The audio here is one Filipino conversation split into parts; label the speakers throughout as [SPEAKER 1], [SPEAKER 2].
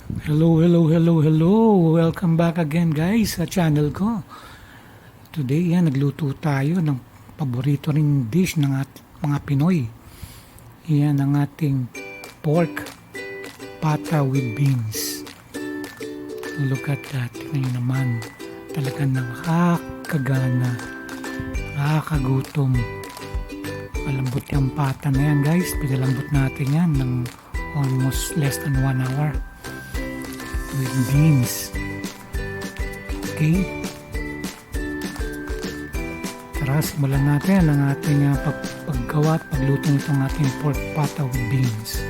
[SPEAKER 1] Hello. Welcome back again guys sa channel ko. Today nagluto tayo ng paborito ring dish ng mga Pinoy. Yan ang ating pork pata with beans. Look at that. Tingnan nyo naman. Talagang nakakagana. Nakakagutom. Malambot yung pata na yan guys. Pinalambot natin yan ng almost less than 1 hour. With beans. Okay. Tara, simulan natin ang ating paggawa at pagluto nitong ating pork pata with beans.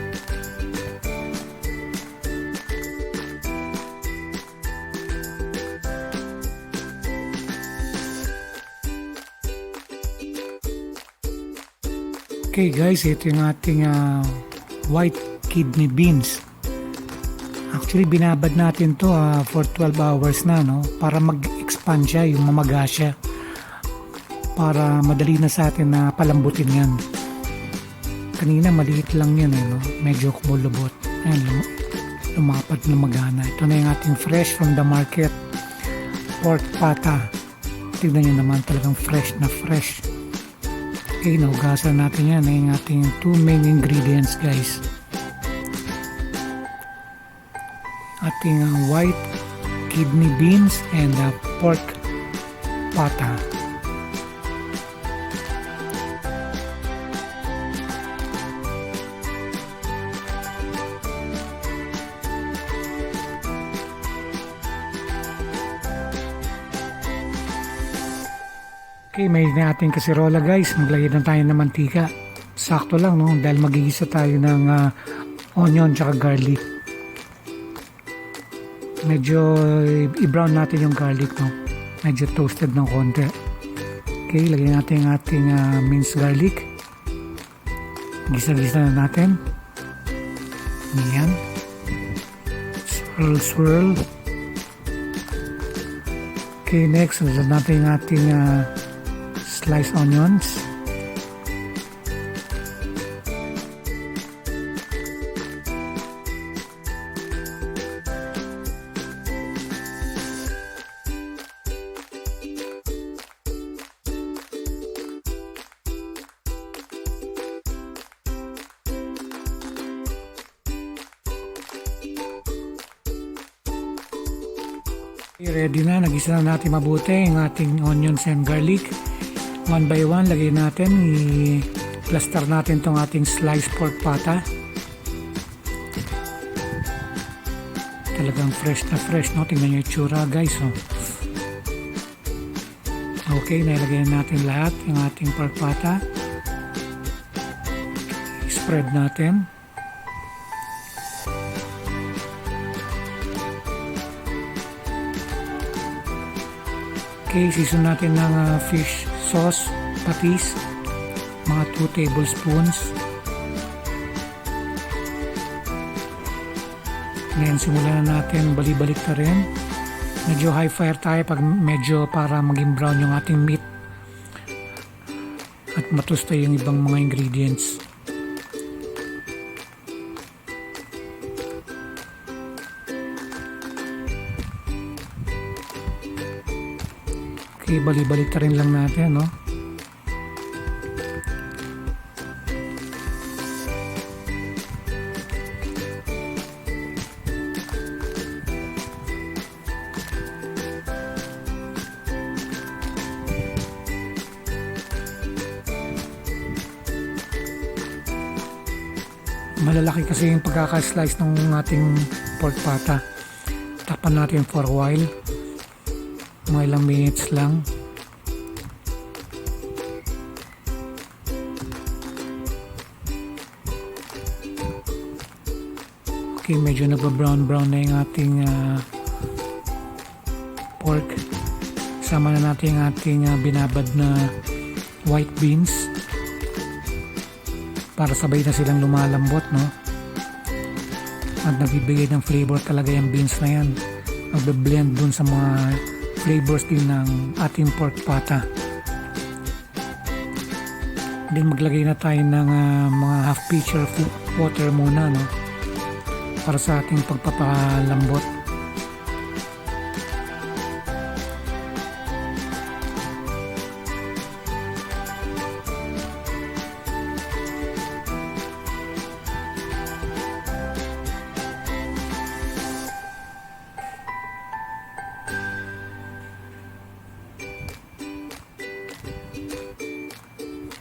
[SPEAKER 1] Okay guys, ito yung ating white kidney beans. Actually, binabad natin to for 12 hours na, no? Para mag-expand siya, yung mamaga siya. Para madali na sa atin na palambutin yan. Kanina, maliit lang yan, no? Medyo kumulubot. Ayan, lumapad na magana. Ito na yung ating fresh from the market. Pork pata. Tignan nyo naman, talagang fresh na fresh. Okay, naugasan natin yan. Yung ating 2 main ingredients, guys. Ating white kidney beans and pork pata. Okay, may ating kasirola guys. Maglagay na tayo ng mantika. Sakto lang, no? Dahil magigisa tayo ng onion tsaka garlic. Medyo i-brown natin yung garlic, no? Medyo toasted ng konti. Okay, lagyan natin yung ating minced garlic. Gisa-gisa na natin. Ayan. Swirl. Okay, next, lagyan natin yung ating sliced onions. Ready na, nagisa na natin mabuti yung ating onions and garlic. One by one, lagay natin, i-plaster natin itong ating sliced pork pata. Talagang fresh na fresh, no? Tingnan nyo yung tsura guys, oh. Okay, nailagay natin lahat yung ating pork pata. I-spread natin. Okay, season natin ng fish sauce, patis, mga 2 tablespoons. Ngayon, simulan na natin bali-balik na rin. Medyo high fire tayo pag medyo para maging brown yung ating meat. At matusta yung ibang mga ingredients. Okay, bali-balik na rin lang natin, no? Malalaki kasi yung pagkaka-slice ng ating pork pata. Tapan natin for a while. Mga ilang minutes lang. Okay, medyo nagba-brown na yung ating pork. Sama na natin yung ating binabad na white beans para sabay na silang lumalambot, no? At nagbibigay ng flavor talaga yung beans na yan. Magbe-blend dun sa mga flavors din ng ating pork pata. Then maglagay na tayo ng mga half pitcher water muna, no? para sa ating pagpapalambot.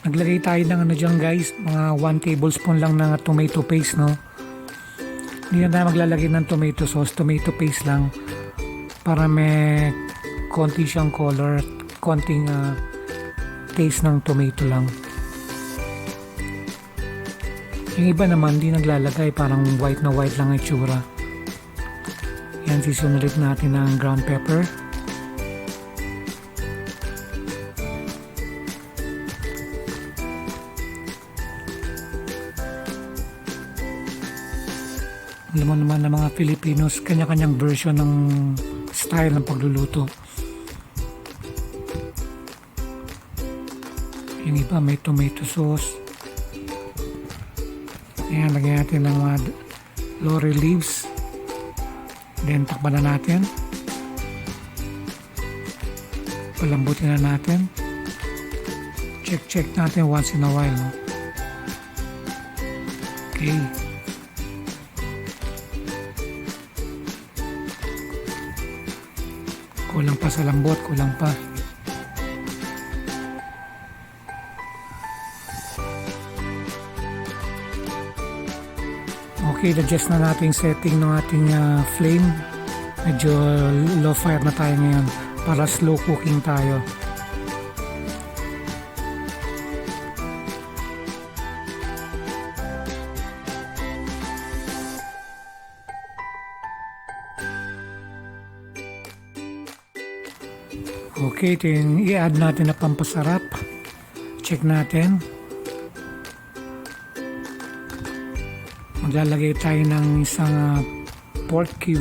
[SPEAKER 1] Naglagay tayo ng ano dyan guys, mga 1 tablespoon lang ng tomato paste, no. Hindi na tayo maglalagay ng tomato sauce, tomato paste lang para may konti siyang color, konting taste ng tomato lang. Yung iba naman di naglalagay, parang white na white lang ang itsura. Yan, sisunod natin ng ground pepper. Alam mo naman ng mga Filipinos, kanya-kanyang version ng style ng pagluluto. Yung iba may tomato sauce. Ayan, lagyan natin ng mga laurel leaves. Then takpan na natin. Palambutin na natin. Check natin once in a while, no? Okay. Kulang pa sa lambot, kulang pa. Okay, adjust na natin setting ng ating flame. Medyo low fire na tayo ngayon para slow cooking tayo. Okay, ito yung i-add natin na pampasarap. Check natin. Maglalagay tayo ng isang pork cube.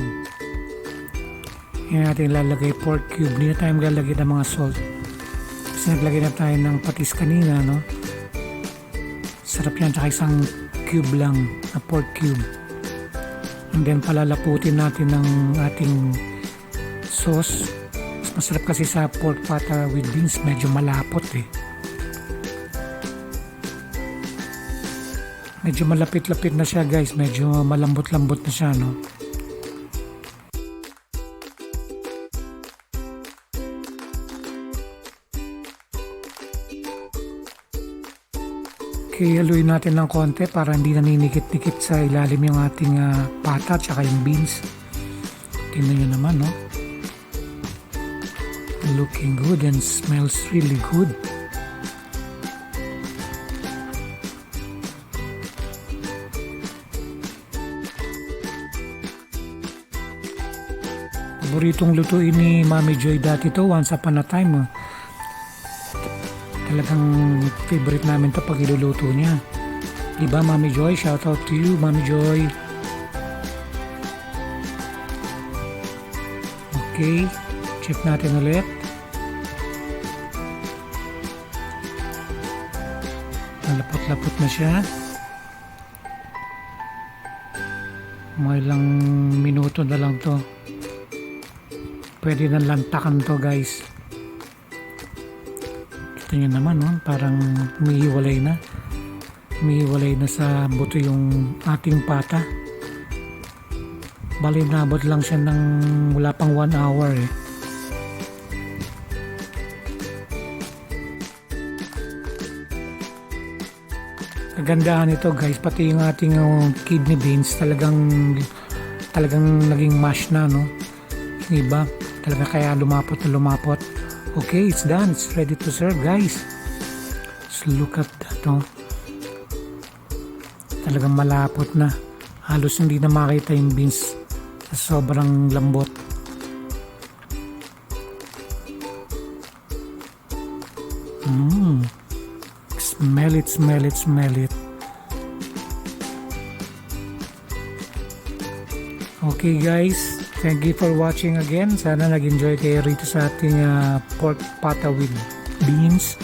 [SPEAKER 1] Yan natin ilalagay pork cube. Hindi na tayo maglalagay ng mga salt. Kasi naglagay na tayo ng patis kanina, no? Sarap yan, tsaka isang cube lang na pork cube. And then palalaputin natin ng ating sauce. Masarap kasi sa pork pata with beans, medyo malapot eh. Medyo malapit-lapit na siya guys, medyo malambot-lambot na siya, no? Okay, haluin natin ng konti para hindi naninikit-nikit sa ilalim yung ating pata at saka yung beans. Tingnan nyo naman, no? Looking good and smells really good. Paboritong lutuin ni Mami Joy dati to, once upon a time. Talagang favorite namin to pag iluluto niya. Diba Mami Joy? Shout out to you Mami Joy. Okay, check natin ulit. Malapot-lapot na siya. Mga ilang minuto na lang to. Pwede na lantakan to guys. Kita nyo naman, no? Parang umihiwalay na. Umihiwalay na sa buto yung ating pata. Bali nabot lang siya ng wala pang 1 hour eh. Kagandahan ito guys, pati yung ating kidney beans talagang naging mash na, no? Diba? Talaga kaya lumapot na lumapot. Okay, it's done. It's ready to serve guys. So look at that, no? Talagang malapot na. Halos hindi na makita yung beans sa sobrang lambot. Smell it, smell it, smell it. Okay guys, thank you for watching again. Sana nag-enjoy kayo rito sa ating pork pata with beans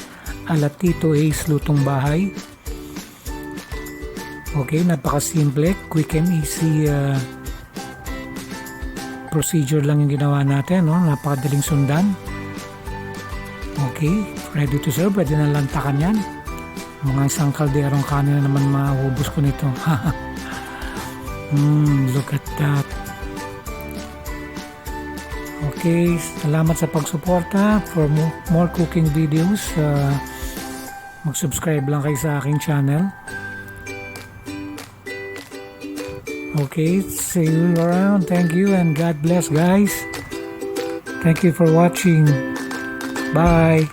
[SPEAKER 1] ala Tito Ace Lutong Bahay. Okay, napakasimple, quick and easy procedure lang yung ginawa natin, no? Napakadaling sundan. Okay, ready to serve. Pwede na lantakan yan. Mga isang kalderong kanin na naman mahubos ko nito. Look at that. Okay, salamat sa pagsuporta. For more cooking videos, mag-subscribe lang kayo sa aking channel. Okay, see you around. Thank you and God bless, guys. Thank you for watching. Bye.